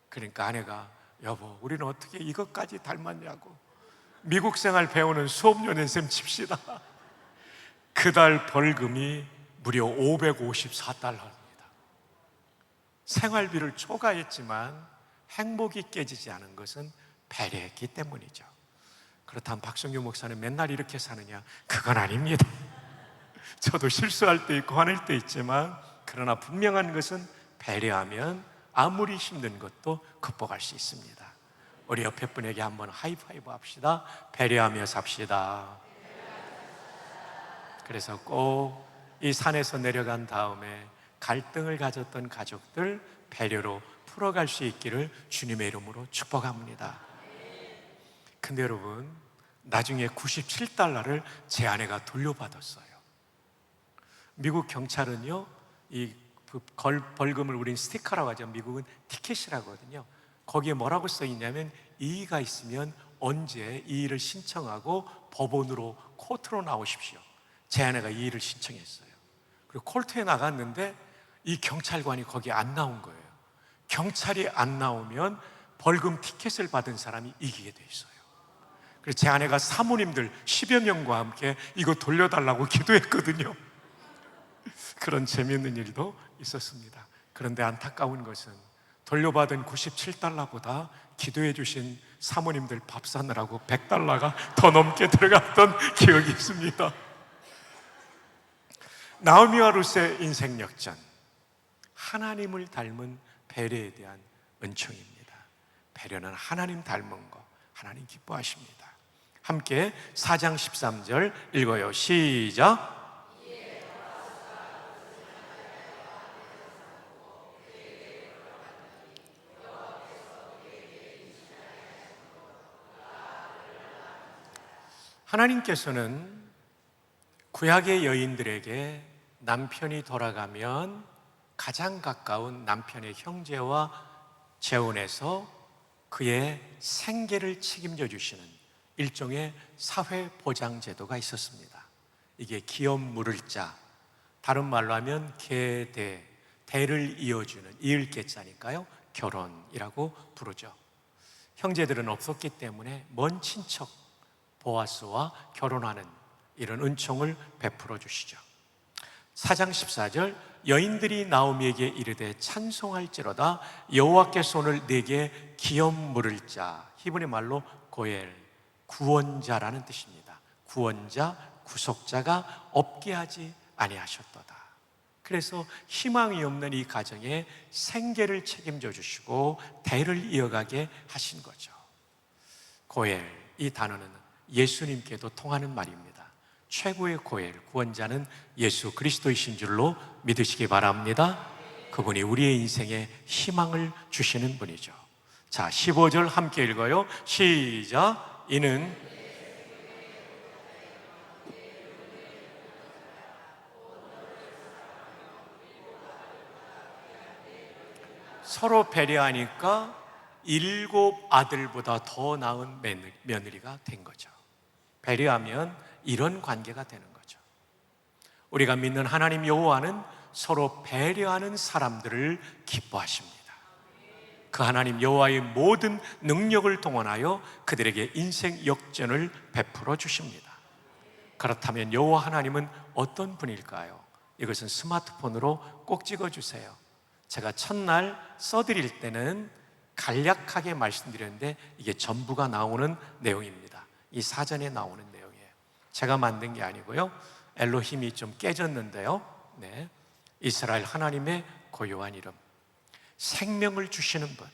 Speaker 1: 그러니까 아내가, 여보, 우리는 어떻게 이것까지 닮았냐고. 미국 생활 배우는 수업연수생 칩시다. 그달 벌금이 무려 $554입니다. 생활비를 초과했지만 행복이 깨지지 않은 것은 배려했기 때문이죠. 그렇다면 박성규 목사는 맨날 이렇게 사느냐? 그건 아닙니다. 저도 실수할 때 있고 화낼 때 있지만, 그러나 분명한 것은 배려하면 아무리 힘든 것도 극복할 수 있습니다. 우리 옆에 분에게 한번 하이파이브 합시다. 배려하며 삽시다. 그래서 꼭 이 산에서 내려간 다음에 갈등을 가졌던 가족들 배려로 풀어갈 수 있기를 주님의 이름으로 축복합니다. 근데 여러분, 나중에 $97를 제 아내가 돌려받았어요. 미국 경찰은요, 이 벌금을 우린 스티커라고 하죠. 미국은 티켓이라고 하거든요. 거기에 뭐라고 써 있냐면, 이의가 있으면 언제 이의를 신청하고 법원으로 코트로 나오십시오. 제 아내가 이의를 신청했어요. 그리고 코트에 나갔는데 이 경찰관이 거기 안 나온 거예요. 경찰이 안 나오면 벌금 티켓을 받은 사람이 이기게 돼 있어요. 그래서 제 아내가 사모님들 10여 명과 함께 이거 돌려달라고 기도했거든요. 그런 재미있는 일도 있었습니다. 그런데 안타까운 것은 돌려받은 $97보다 기도해 주신 사모님들 밥 사느라고 $100가 더 넘게 들어갔던 기억이 있습니다. 나오미와 룻의 인생 역전, 하나님을 닮은 배려에 대한 은총입니다. 배려는 하나님 닮은 거, 하나님 기뻐하십니다. 함께 4장 13절 읽어요. 시작. 하나님께서는 구약의 여인들에게 남편이 돌아가면 가장 가까운 남편의 형제와 재혼해서 그의 생계를 책임져 주시는 일종의 사회보장제도가 있었습니다. 이게 기업 물을 자, 다른 말로 하면 계대, 대를 이어주는 이을계자니까요, 결혼이라고 부르죠. 형제들은 없었기 때문에 먼 친척 보아스와 결혼하는 이런 은총을 베풀어 주시죠. 4장 14절, 여인들이 나오미에게 이르되 찬송할지로다 여호와께서 오늘 내게 기업 물을 자, 히브리 말로 고엘, 구원자라는 뜻입니다. 구원자, 구속자가 없게 하지 아니하셨도다. 그래서 희망이 없는 이 가정에 생계를 책임져 주시고 대를 이어가게 하신 거죠. 고엘, 이 단어는 예수님께도 통하는 말입니다. 최고의 고엘, 구원자는 예수 그리스도이신 줄로 믿으시기 바랍니다. 그분이 우리의 인생에 희망을 주시는 분이죠. 자, 15절 함께 읽어요. 시작. 이는 서로 배려하니까 7 아들보다 더 나은 며느리가 된 거죠. 배려하면 이런 관계가 되는 거죠. 우리가 믿는 하나님 여호와는 서로 배려하는 사람들을 기뻐하십니다. 그 하나님 여호와의 모든 능력을 동원하여 그들에게 인생 역전을 베풀어 주십니다. 그렇다면 여호와 하나님은 어떤 분일까요? 이것은 스마트폰으로 꼭 찍어주세요. 제가 첫날 써드릴 때는 간략하게 말씀드렸는데 이게 전부가 나오는 내용입니다. 이 사전에 나오는 내용이에요. 제가 만든 게 아니고요, 엘로힘이 좀 깨졌는데요, 네. 이스라엘 하나님의 고요한 이름, 생명을 주시는 분,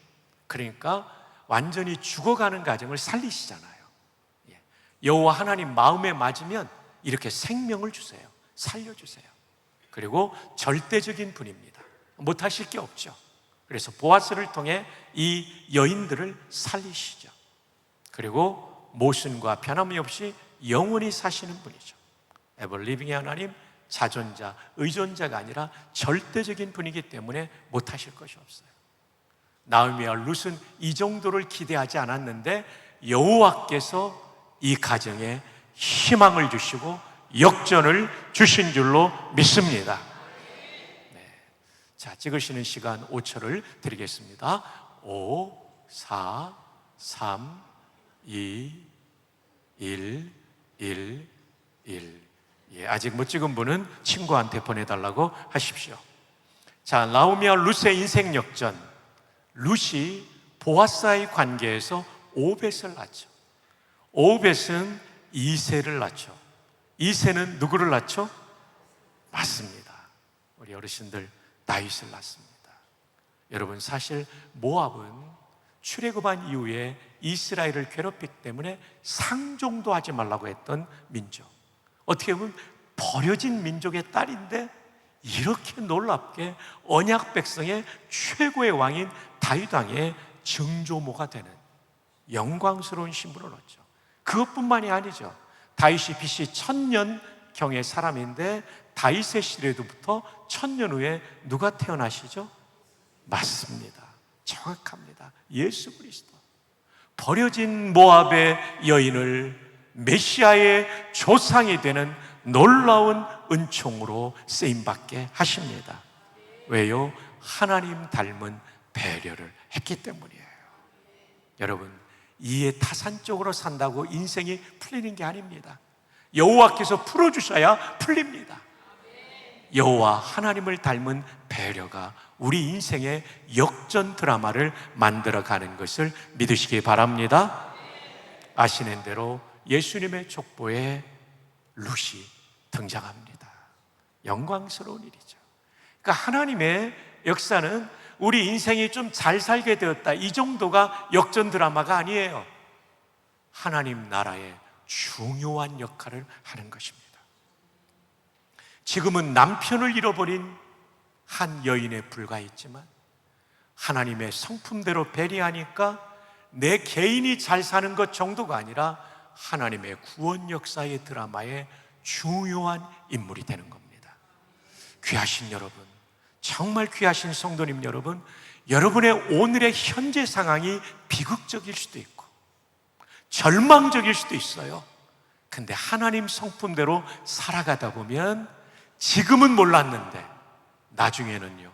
Speaker 1: 그러니까 완전히 죽어가는 가정을 살리시잖아요. 여호와 하나님 마음에 맞으면 이렇게 생명을 주세요. 살려주세요. 그리고 절대적인 분입니다. 못하실 게 없죠. 그래서 보아스를 통해 이 여인들을 살리시죠. 그리고 모순과 변함이 없이 영원히 사시는 분이죠. 에버리빙의 하나님, 자존자, 의존자가 아니라 절대적인 분이기 때문에 못하실 것이 없어요. 나오미와 룻은 이 정도를 기대하지 않았는데 여호와께서 이 가정에 희망을 주시고 역전을 주신 줄로 믿습니다. 네. 자, 찍으시는 시간 5초를 드리겠습니다. 5, 4, 3, 2, 1, 1, 1. 아직 못 찍은 분은 친구한테 보내달라고 하십시오. 자, 나오미와 룻의 인생 역전. 룻이 보아스와의 관계에서 오벳을 낳죠. 오벳은 이새를 낳죠. 이새는 누구를 낳죠? 맞습니다. 우리 어르신들 다윗을 낳습니다. 여러분, 사실 모압은 출애굽한 이후에 이스라엘을 괴롭히기 때문에 상종도 하지 말라고 했던 민족, 어떻게 보면 버려진 민족의 딸인데 이렇게 놀랍게 언약 백성의 최고의 왕인 다윗 왕의 증조모가 되는 영광스러운 신분을 얻죠. 그것뿐만이 아니죠. 다윗이 BC 1000년경의 사람인데 다윗의 시대로부터 1000년 후에 누가 태어나시죠? 맞습니다. 정확합니다. 예수 그리스도. 버려진 모압의 여인을 메시아의 조상이 되는 놀라운 은총으로 쓰임받게 하십니다. 왜요? 하나님 닮은 배려를 했기 때문이에요. 여러분, 이에 타산적으로 산다고 인생이 풀리는 게 아닙니다. 여호와께서 풀어주셔야 풀립니다. 여호와 하나님을 닮은 배려가 우리 인생의 역전 드라마를 만들어가는 것을 믿으시기 바랍니다. 아시는 대로 예수님의 족보에 룻이 등장합니다. 영광스러운 일이죠. 그러니까 하나님의 역사는 우리 인생이 좀 잘 살게 되었다, 이 정도가 역전 드라마가 아니에요. 하나님 나라의 중요한 역할을 하는 것입니다. 지금은 남편을 잃어버린 한 여인에 불과했지만 하나님의 성품대로 배려하니까 내 개인이 잘 사는 것 정도가 아니라 하나님의 구원 역사의 드라마의 중요한 인물이 되는 겁니다. 귀하신 여러분, 정말 귀하신 성도님 여러분, 여러분의 오늘의 현재 상황이 비극적일 수도 있고 절망적일 수도 있어요. 근데 하나님 성품대로 살아가다 보면 지금은 몰랐는데 나중에는요,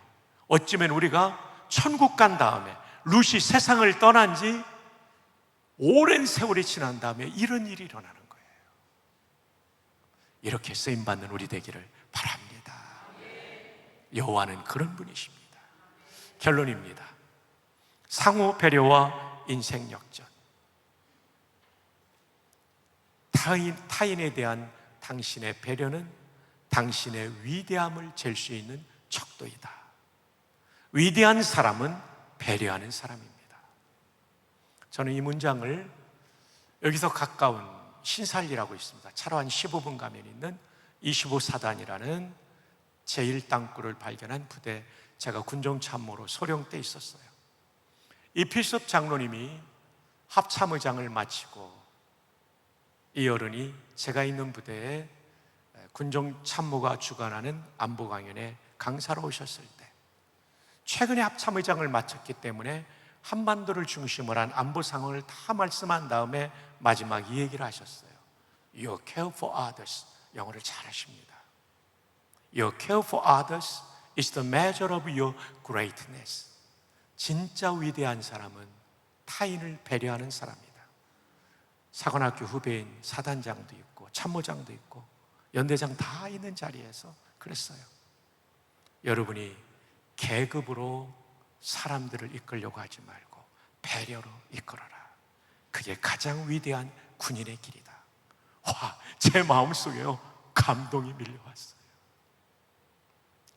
Speaker 1: 어쩌면 우리가 천국 간 다음에 룻이 세상을 떠난 지 오랜 세월이 지난 다음에 이런 일이 일어나는 거예요. 이렇게 쓰임받는 우리 되기를 바랍니다. 여호와는 그런 분이십니다. 결론입니다. 상호 배려와 인생 역전. 타인에 대한 당신의 배려는 당신의 위대함을 잴 수 있는 척도이다. 위대한 사람은 배려하는 사람입니다. 저는 이 문장을 여기서 가까운 신살리라고 있습니다. 차로 한 15분 가면 있는 25사단이라는 제1땅굴을 발견한 부대, 제가 군종참모로 소령 때 있었어요. 이필섭 장로님이 합참의장을 마치고 이 어른이 제가 있는 부대에 군종참모가 주관하는 안보 강연에 강사로 오셨을 때, 최근에 합참의장을 마쳤기 때문에 한반도를 중심으로 한 안보 상황을 다 말씀한 다음에 마지막 이 얘기를 하셨어요. Your care for others. 영어를 잘하십니다. Your care for others is the measure of your greatness. 진짜 위대한 사람은 타인을 배려하는 사람이다. 사관학교 후배인 사단장도 있고 참모장도 있고 연대장 다 있는 자리에서 그랬어요. 여러분이 계급으로 사람들을 이끌려고 하지 말고 배려로 이끌어라. 그게 가장 위대한 군인의 길이다. 와, 제 마음속에요, 감동이 밀려왔어요.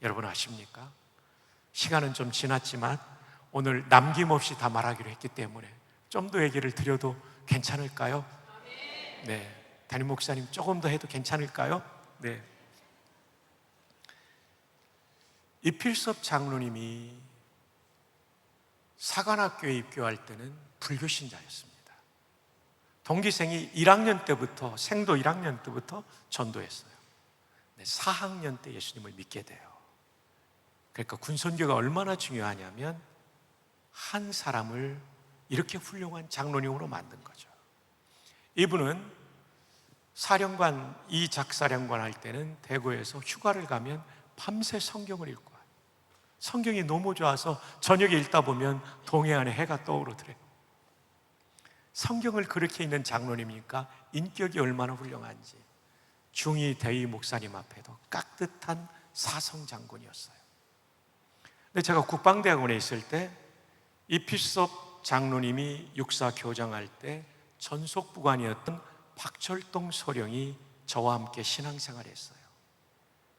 Speaker 1: 여러분 아십니까? 시간은 좀 지났지만 오늘 남김없이 다 말하기로 했기 때문에 좀 더 얘기를 드려도 괜찮을까요? 네, 담임 목사님 조금 더 해도 괜찮을까요? 네. 이필섭 장로님이 사관학교에 입교할 때는 불교 신자였습니다. 동기생이 1학년 때부터, 생도 1학년 때부터 전도했어요. 4학년 때 예수님을 믿게 돼요. 그러니까 군선교가 얼마나 중요하냐면 한 사람을 이렇게 훌륭한 장로님으로 만든 거죠. 이분은 사령관, 이 작사령관 할 때는 대구에서 휴가를 가면 밤새 성경을 읽고 와요. 성경이 너무 좋아서 저녁에 읽다 보면 동해안에 해가 떠오르더래요. 성경을 그렇게 읽는 장로님이니까 인격이 얼마나 훌륭한지 중위 대위 목사님 앞에도 깍듯한 사성 장군이었어요. 근데 제가 국방대학원에 있을 때 이필섭 장로님이 육사 교장할 때 전속부관이었던 박철동 소령이 저와 함께 신앙생활을 했어요.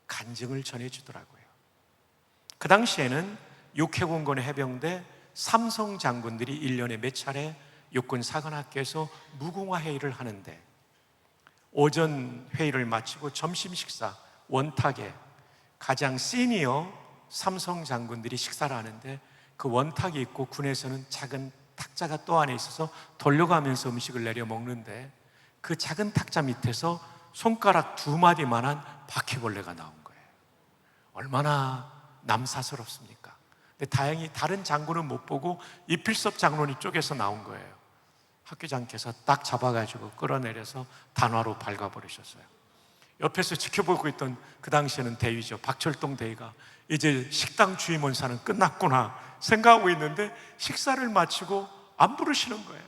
Speaker 1: 간증을 전해주더라고요. 그 당시에는 육해공군의 해병대 삼성 장군들이 1년에 몇 차례 육군 사관학교에서 무궁화 회의를 하는데, 오전 회의를 마치고 점심 식사 원탁에 가장 시니어 삼성 장군들이 식사를 하는데, 그 원탁이 있고 군에서는 작은 탁자가 또 안에 있어서 돌려가면서 음식을 내려 먹는데, 그 작은 탁자 밑에서 손가락 2마디만한 바퀴벌레가 나온 거예요. 얼마나 남사스럽습니까? 근데 다행히 다른 장군은 못 보고 이필섭 장로님 쪽에서 나온 거예요. 학교장께서 딱 잡아가지고 끌어내려서 단화로 밟아버리셨어요. 옆에서 지켜보고 있던 그 당시에는 대위죠, 박철동 대위가 이제 식당 주임원사는 끝났구나 생각하고 있는데 식사를 마치고 안 부르시는 거예요.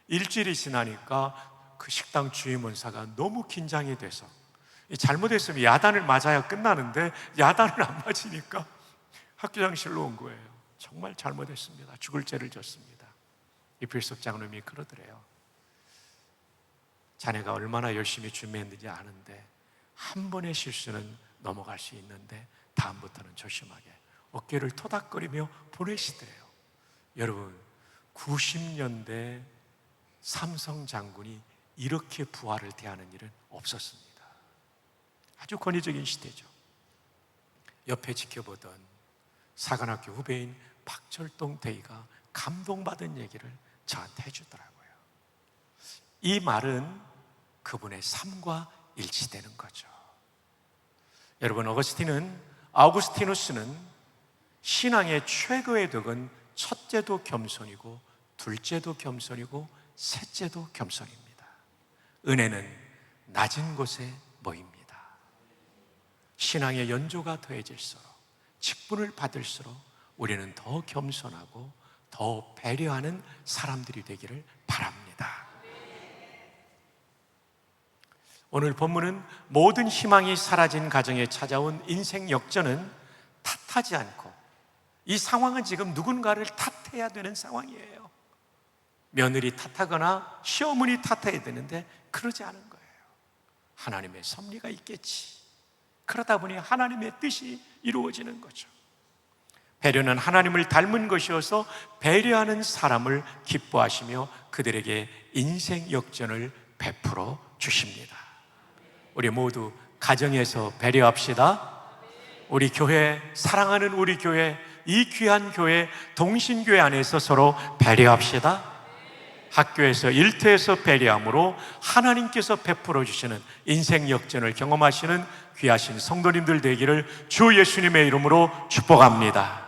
Speaker 1: 일주일이 지나니까 그 식당 주임원사가 너무 긴장이 돼서, 잘못했으면 야단을 맞아야 끝나는데 야단을 안 맞으니까 학교장실로 온 거예요. 정말 잘못했습니다. 죽을 죄를 졌습니다. 이필섭 장로님이 그러더래요. 자네가 얼마나 열심히 준비했는지 아는데 한 번의 실수는 넘어갈 수 있는데 다음부터는 조심하게, 어깨를 토닥거리며 보내시더래요. 여러분, 90년대 삼성 장군이 이렇게 부하를 대하는 일은 없었습니다. 아주 권위적인 시대죠. 옆에 지켜보던 사관학교 후배인 박철동 대위가 감동받은 얘기를 저한테 해주더라고요. 이 말은 그분의 삶과 일치되는 거죠. 여러분, 아우구스티누스는 신앙의 최고의 덕은 첫째도 겸손이고 둘째도 겸손이고 셋째도 겸손입니다. 은혜는 낮은 곳에 모입니다. 신앙의 연조가 더해질수록, 직분을 받을수록 우리는 더 겸손하고 더 배려하는 사람들이 되기를 바랍니다. 오늘 본문은 모든 희망이 사라진 가정에 찾아온 인생 역전은 탓하지 않고, 이 상황은 지금 누군가를 탓해야 되는 상황이에요. 며느리 탓하거나 시어머니 탓해야 되는데 그러지 않은 거예요. 하나님의 섭리가 있겠지. 그러다 보니 하나님의 뜻이 이루어지는 거죠. 배려는 하나님을 닮은 것이어서 배려하는 사람을 기뻐하시며 그들에게 인생 역전을 베풀어 주십니다. 우리 모두 가정에서 배려합시다. 우리 교회, 사랑하는 우리 교회, 이 귀한 교회, 동신교회 안에서 서로 배려합시다. 학교에서, 일터에서 배려함으로 하나님께서 베풀어 주시는 인생 역전을 경험하시는 귀하신 성도님들 되기를 주 예수님의 이름으로 축복합니다.